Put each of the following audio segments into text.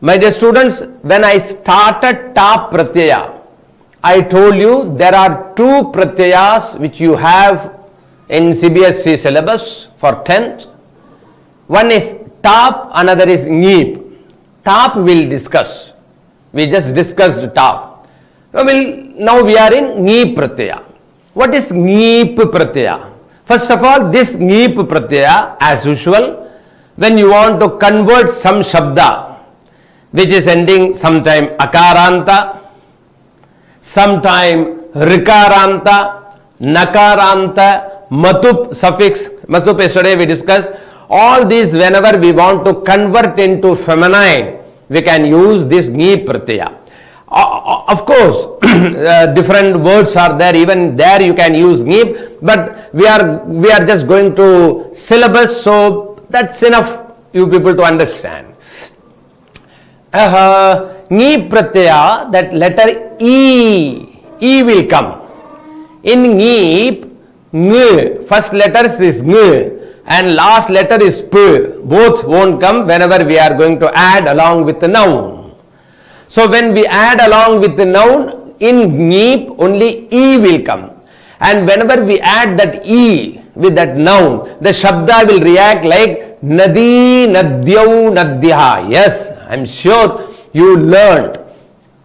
My dear students, when I started tap pratyaya, I told you there are two pratyayas which you have in CBSE syllabus for 10th. One is tap, another is ngeep. Tap we'll discuss. We just discussed tap. Now we are in ngeep pratyaya. What is ngeep pratyaya? First of all, this ngeep pratyaya, as usual, when you want to convert some shabda which is ending sometime akaranta, sometime rikaranta, nakaranta, matup suffix, matup yesterday we discussed. All these, whenever we want to convert into feminine, we can use this ngeep pratyaya. Of course, different words are there, even there you can use ngeep, but we are just going to syllabus, so that's enough you people to understand. Ngeep pratyaya, that letter E will come. In ngeep, ng, first letter is ng and last letter is p. Both won't come whenever we are going to add along with the noun. So when we add along with the noun, in ngeep only E will come. And whenever we add that E with that noun, the shabda will react like nadi, nadyau, nadyaha. Yes, I am sure you learned.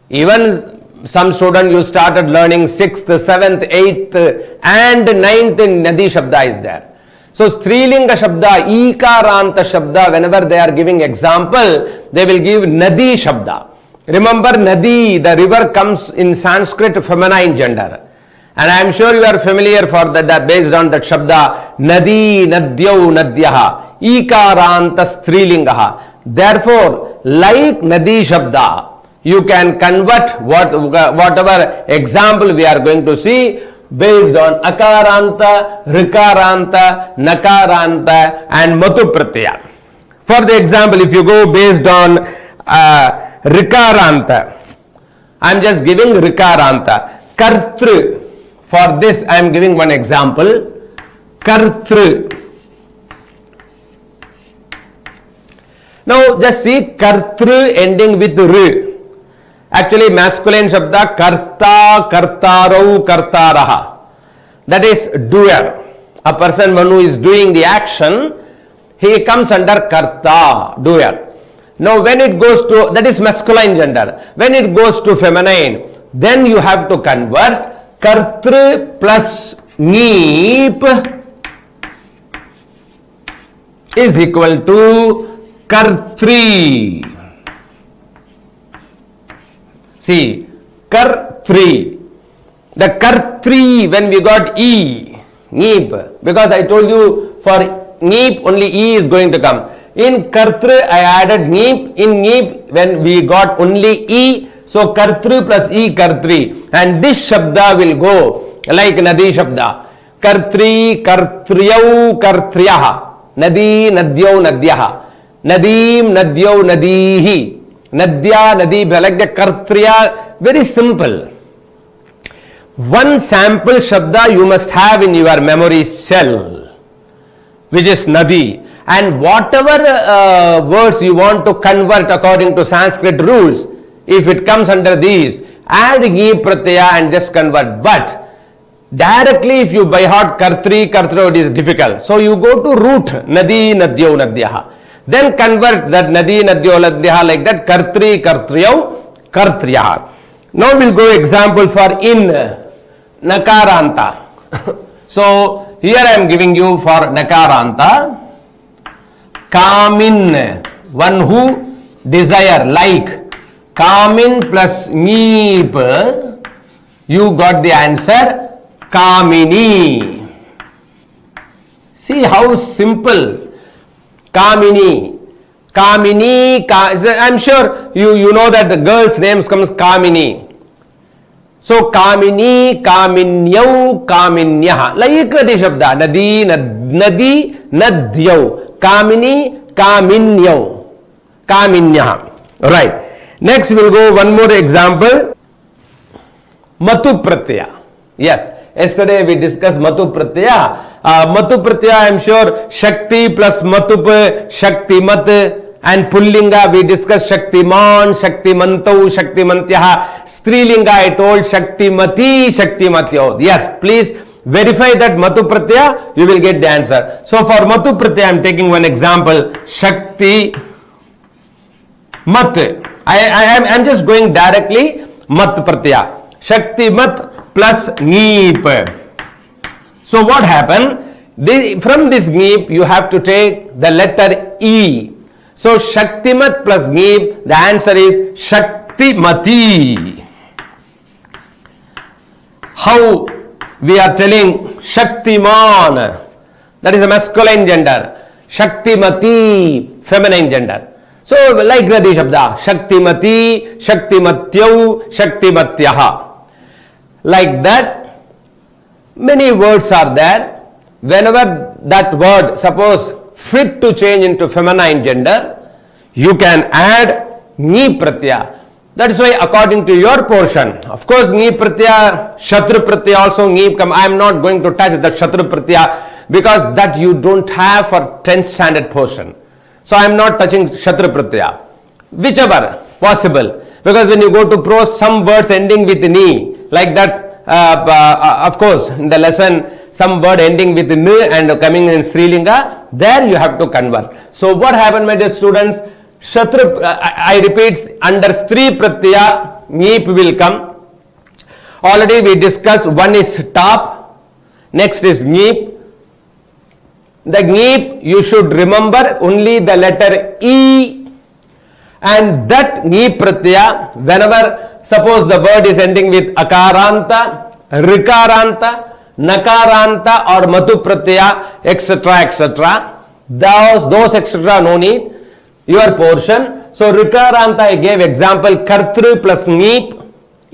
Even some student you started learning 6th, 7th, 8th and 9th in nadi shabda is there. So strilinga shabda, ikaranta shabda, whenever they are giving example, they will give nadi shabda. Remember, nadi, the river, comes in Sanskrit feminine gender. And I am sure you are familiar for that based on that shabda, nadi, nadyau, nadyaha, ikaranta strilingaha. Therefore, like nadi shabda, you can convert whatever example we are going to see based on akaranta, rikaranta, nakaranta and matu pratyaya. For the example, if you go based on rikaranta, I am just giving rikaranta. Kartru, for this I am giving one example. Kartru. Now just see kartru ending with r. Actually masculine shabda karta, kartarau, kartaraha. That is doer. A person who is doing the action, he comes under karta, doer. Now when it goes to, that is masculine gender. When it goes to feminine, then you have to convert kartru plus ngeep is equal to kartri. See, kartri. The kartri, when we got E, ngeep, because I told you for ngeep only E is going to come. In kartri I added ngeep. In ngeep when we got only E, so kartri plus E, kartri. And this shabda will go like nadi shabda. Kartri, kartriyau, kartriyaha. Nadi, nadyau, nadyaha. Nadim, nadyau, nadihi. Nadya, nadi, like the kartriya, very simple. One sample shabda you must have in your memory cell, which is nadi. And whatever words you want to convert according to Sanskrit rules, if it comes under these, add ngeep pratyaya and just convert. But directly if you by heart kartri, kartro, it is difficult. So you go to root, nadi, nadyau, nadyaha. Then convert that nadi, nadyau, nadyaha like that, kartri, kartriyau, kartriyaha. Now we'll go example for in, nakaranta. So here I am giving you for nakaranta, kamin, one who desire, like. Kamin plus ngeep, you got the answer, kamini. See how simple. Kamini. Kamini, I am sure you know that the girl's name comes Kamini. So Kamini, Kaminyau, Kaminyaha. Like the shabda, nadi, nadi, nadyau. Kamini, Kaminyau, Kaminyaha. Right. Next we'll go one more example. Matu pratyaya. Yes. Yesterday we discussed Matu pratyaya. Matu pratyaya, I am sure Shakti plus Matup, Shakti mat, And Pullinga, we discussed Shaktiman, Shaktimanto, Shaktimantyah. Strilinga, I told Shaktimati, Shaktimatyo. Yes, please verify that Matu Pratyaya, you will get the answer. So for Matu Pratyaya, I am taking one example. Shakti Mat. I am just going directly Mat Pratyaya. Shakti Mat plus Neep. So what happened? From this Neep, you have to take the letter E. So Shaktimat plus Neep, the answer is Shaktimati. How we are telling Shaktiman, that is a masculine gender. Shaktimati, feminine gender. So like Gradi Shabda, Shaktimati, Shaktimatyau, Shaktimatyaha. Like that, many words are there. Whenever that word, suppose, fit to change into feminine gender, you can add Ni Pratyaya. That is why according to your portion, of course Ni Pratyaya, Shatru Pratyaya also Ni come. I am not going to touch that Shatru Pratyaya because that you don't have for 10th standard portion. So I am not touching Shatru Pratyaya. Whichever possible. Because when you go to prose, some words ending with Ni, like that, of course, in the lesson, some word ending with N and coming in Strilinga, there you have to convert. So what happened, my dear students? Shatru, I repeat, under Stri Pratyaya, Neep will come. Already we discussed, one is top, next is Neep. The Neep, you should remember only the letter E, and that Neep Pratyaya, whenever, suppose the word is ending with Akaranta, Rikaranta, Nakaranta or Matu Pratyaya, etc., etc. Those etc. no need. Your portion. So Rikaranta, I gave example, Kartru plus Neep,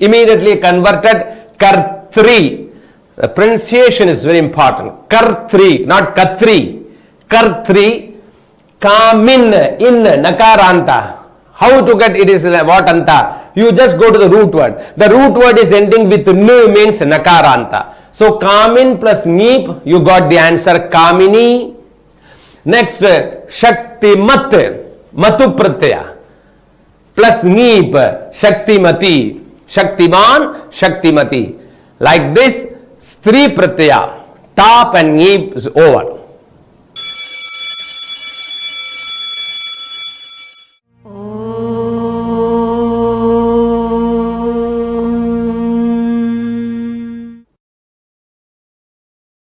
immediately converted Kartri. The pronunciation is very important. Kartri, not Katri. Kartri, Kamin, in, Nakaranta. How to get it is what anta? You just go to the root word. The root word is ending with N, means Nakaranta. So Kamin plus Neep, you got the answer Kamini. Next, Shaktimat, Matu Pratyaya plus Neep, Shaktimati. Shaktiman, Shaktimati. Like this, Stri Pratyaya, top and Neep is over.